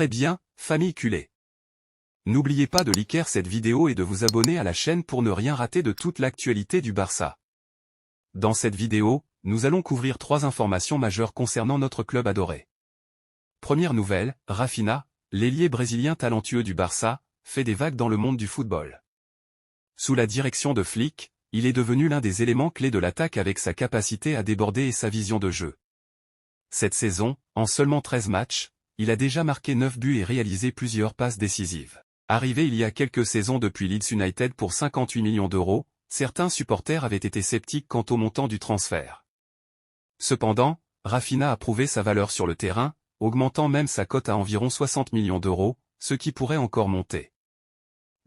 Très bien, famille culée. N'oubliez pas de liker cette vidéo et de vous abonner à la chaîne pour ne rien rater de toute l'actualité du Barça. Dans cette vidéo, nous allons couvrir 3 informations majeures concernant notre club adoré. Première nouvelle, Rafinha, l'ailier brésilien talentueux du Barça, fait des vagues dans le monde du football. Sous la direction de Flick, il est devenu l'un des éléments clés de l'attaque avec sa capacité à déborder et sa vision de jeu. Cette saison, en seulement 13 matchs, il a déjà marqué 9 buts et réalisé plusieurs passes décisives. Arrivé il y a quelques saisons depuis Leeds United pour 58 millions d'euros, certains supporters avaient été sceptiques quant au montant du transfert. Cependant, Rafinha a prouvé sa valeur sur le terrain, augmentant même sa cote à environ 60 millions d'euros, ce qui pourrait encore monter.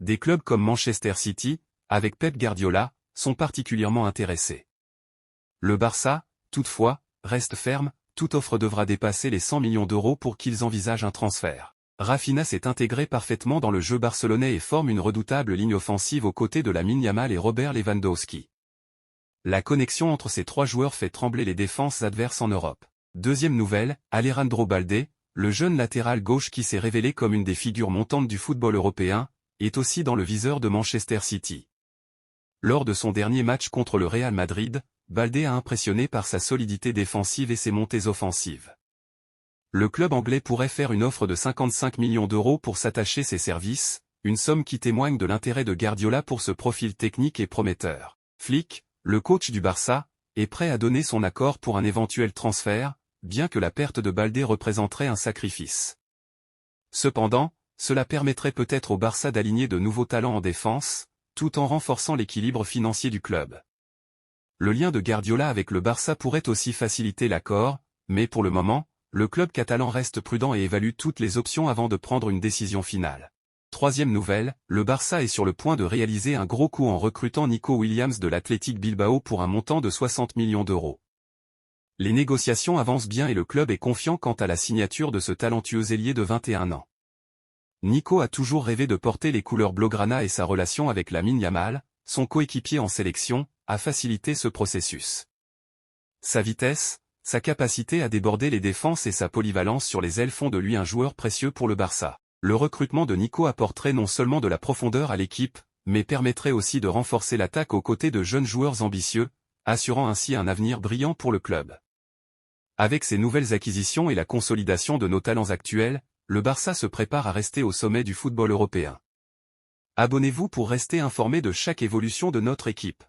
Des clubs comme Manchester City, avec Pep Guardiola, sont particulièrement intéressés. Le Barça, toutefois, reste ferme, toute offre devra dépasser les 100 millions d'euros pour qu'ils envisagent un transfert. Rafinha s'est intégré parfaitement dans le jeu barcelonais et forme une redoutable ligne offensive aux côtés de Lamine Yamal et Robert Lewandowski. La connexion entre ces 3 joueurs fait trembler les défenses adverses en Europe. Deuxième nouvelle, Alejandro Balde, le jeune latéral gauche qui s'est révélé comme une des figures montantes du football européen, est aussi dans le viseur de Manchester City. Lors de son dernier match contre le Real Madrid, Balde a impressionné par sa solidité défensive et ses montées offensives. Le club anglais pourrait faire une offre de 55 millions d'euros pour s'attacher ses services, une somme qui témoigne de l'intérêt de Guardiola pour ce profil technique et prometteur. Flick, le coach du Barça, est prêt à donner son accord pour un éventuel transfert, bien que la perte de Balde représenterait un sacrifice. Cependant, cela permettrait peut-être au Barça d'aligner de nouveaux talents en défense, tout en renforçant l'équilibre financier du club. Le lien de Guardiola avec le Barça pourrait aussi faciliter l'accord, mais pour le moment, le club catalan reste prudent et évalue toutes les options avant de prendre une décision finale. Troisième nouvelle, le Barça est sur le point de réaliser un gros coup en recrutant Nico Williams de l'Athletic Bilbao pour un montant de 60 millions d'euros. Les négociations avancent bien et le club est confiant quant à la signature de ce talentueux ailier de 21 ans. Nico a toujours rêvé de porter les couleurs blaugrana et sa relation avec Lamine Yamal, son coéquipier en sélection, a facilité ce processus. Sa vitesse, sa capacité à déborder les défenses et sa polyvalence sur les ailes font de lui un joueur précieux pour le Barça. Le recrutement de Nico apporterait non seulement de la profondeur à l'équipe, mais permettrait aussi de renforcer l'attaque aux côtés de jeunes joueurs ambitieux, assurant ainsi un avenir brillant pour le club. Avec ces nouvelles acquisitions et la consolidation de nos talents actuels, le Barça se prépare à rester au sommet du football européen. Abonnez-vous pour rester informé de chaque évolution de notre équipe.